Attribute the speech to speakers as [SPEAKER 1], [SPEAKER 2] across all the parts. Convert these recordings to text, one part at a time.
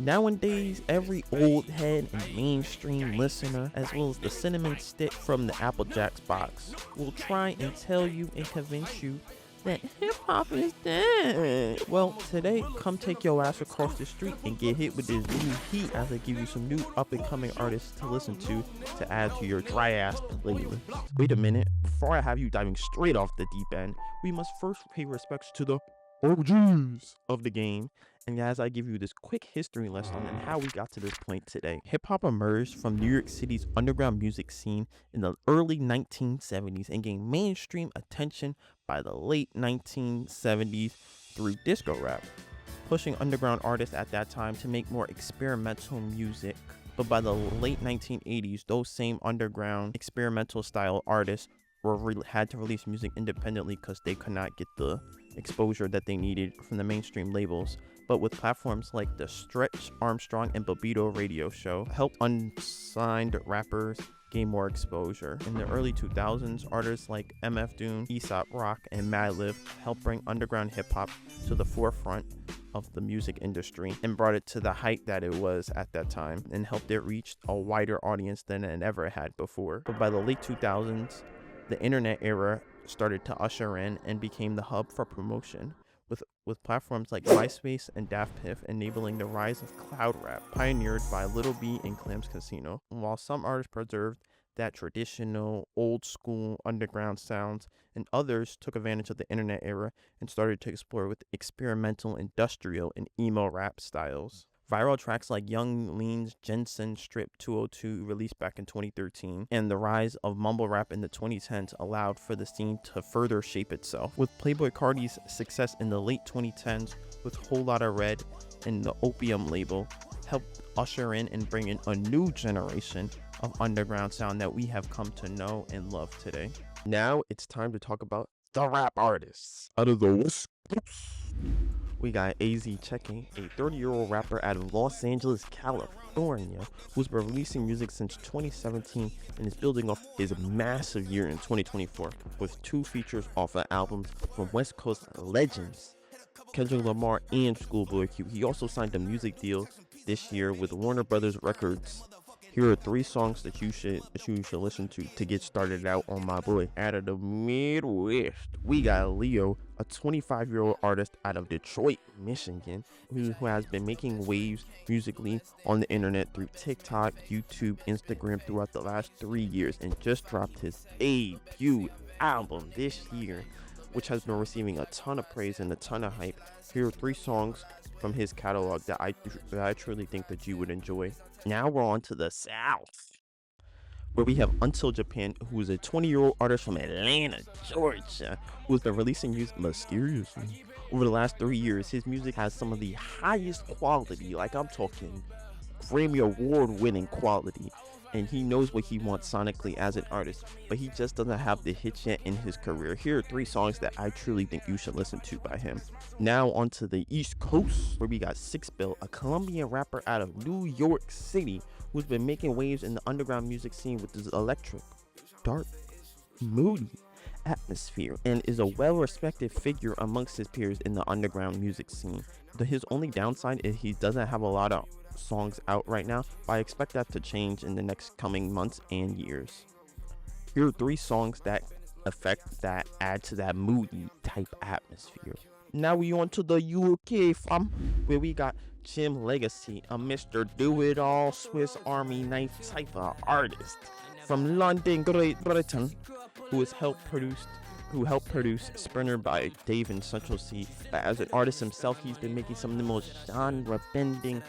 [SPEAKER 1] Nowadays, every old head and mainstream listener, as well as the cinnamon stick from the Apple Jacks box, will try and tell you and convince you that hip hop is dead. Well, today, come take your ass across the street and get hit with this new heat as I give you some new up and coming artists to listen to add to your dry ass playlist. Wait a minute, before I have you diving straight off the deep end, we must first pay respects to the OGs of the game. And as I give you this quick history lesson on how we got to this point today, hip hop emerged from New York City's underground music scene in the early 1970s and gained mainstream attention by the late 1970s through disco rap, pushing underground artists at that time to make more experimental music. But by the late 1980s, those same underground experimental style artists had to release music independently because they could not get the exposure that they needed from the mainstream labels. But with platforms like the Stretch Armstrong and Bobito radio show, helped unsigned rappers gain more exposure. In the early 2000s, artists like MF Doom, Aesop Rock, and Madlib helped bring underground hip-hop to the forefront of the music industry and brought it to the height that it was at that time and helped it reach a wider audience than it ever had before. But by the late 2000s, the internet era started to usher in and became the hub for promotion, with platforms like MySpace and Daft Piff enabling the rise of cloud rap, pioneered by Lil B and Clams Casino. While some artists preserved that traditional, old-school underground sounds, and others took advantage of the internet era and started to explore with experimental, industrial, and emo rap styles. Viral tracks like Young Lean's Jensen Strip 202, released back in 2013, and the rise of mumble rap in the 2010s allowed for the scene to further shape itself. With Playboi Carti's success in the late 2010s with Whole Lotta Red and the Opium label, helped usher in and bring in a new generation of underground sound that we have come to know and love today. Now it's time to talk about the rap artists out of the West Coast. We got AzChike, a 30-year-old rapper out of Los Angeles, California, who's been releasing music since 2017 and is building off his massive year in 2024 with 2 features off of albums from West Coast legends, Kendrick Lamar and Schoolboy Q. He also signed a music deal this year with Warner Brothers Records. Here are 3 songs that you should listen to get started out on my boy. Out of the Midwest, we got Leo, a 25-year-old artist out of Detroit, Michigan, who has been making waves musically on the internet through TikTok, YouTube, Instagram throughout the last 3 years, and just dropped his debut album this year, which has been receiving a ton of praise and a ton of hype. Here are 3 songs from his catalog that I truly think that you would enjoy. Now we're on to the South, where we have Until Japan, who is a 20-year-old artist from Atlanta, Georgia, who has been releasing music mysteriously over the last 3 years. His music has some of the highest quality, like I'm talking Grammy Award-winning quality, and he knows what he wants sonically as an artist, but he just doesn't have the hits yet in his career. Here are 3 songs that I truly think you should listen to by him. Now onto the East Coast, where we got Sixbill, a Colombian rapper out of New York City, who's been making waves in the underground music scene with his electric, dark, moody atmosphere, and is a well-respected figure amongst his peers in the underground music scene. His only downside is he doesn't have a lot of songs out right now, but I expect that to change in the next coming months and years. Here are 3 songs that add to that moody type atmosphere. Now we on to the UK, fam, where we got Legxacy, a Mr. Do-It-All Swiss Army knife type of artist from London, Great Britain, who helped produce Sprinter by Dave and Central C. But as an artist himself, he's been making some of the most genre-bending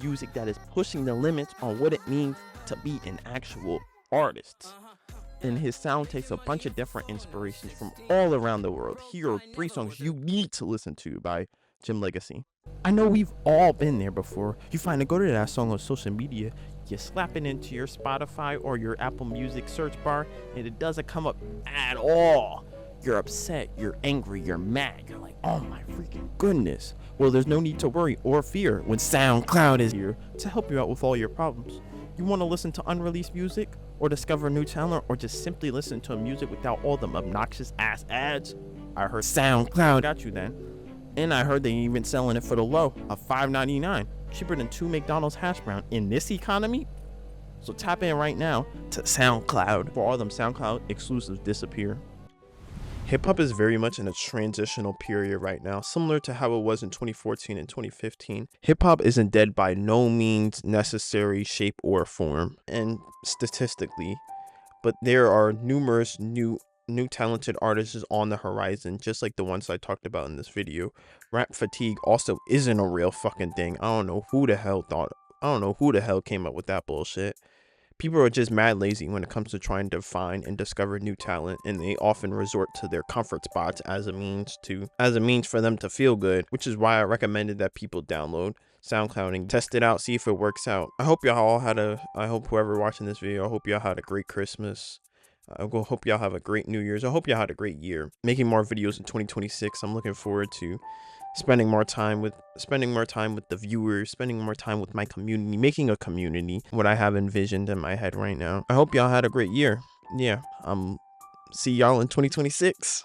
[SPEAKER 1] music that is pushing the limits on what it means to be an actual artist. And his sound takes a bunch of different inspirations from all around the world. Here are 3 songs you need to listen to by Legxacy. I know we've all been there before. You find to go to that song on social media, you slap it into your Spotify or your Apple Music search bar, and it doesn't come up at all. You're upset, you're angry, you're mad. You're like, oh my freaking goodness. Well, there's no need to worry or fear when SoundCloud is here to help you out with all your problems. You want to listen to unreleased music or discover new talent or just simply listen to music without all them obnoxious ass ads? I heard SoundCloud got you then. And I heard they even selling it for the low of $5.99. cheaper than 2 McDonald's hash brown in this economy. So tap in right now to SoundCloud for all them SoundCloud exclusives disappear. Hip-hop is very much in a transitional period right now, similar to how it was in 2014 and 2015. Hip-hop isn't dead by no means necessary, shape, or form, and statistically, but there are numerous new talented artists on the horizon, just like the ones I talked about in this video. Rap fatigue also isn't a real fucking thing. I don't know who the hell came up with that bullshit. People are just mad lazy when it comes to trying to find and discover new talent, and they often resort to their comfort spots as a means for them to feel good, which is why I recommended that people download SoundCloud and test it out, see if it works out. I hope whoever watching this video, I hope y'all had a great Christmas. I hope y'all have a great New Year's. I hope y'all had a great year. Making more videos in 2026. I'm looking forward to spending more time with the viewers, spending more time with my community, making a community, what I have envisioned in my head right now. I hope y'all had a great year. Yeah, see y'all in 2026.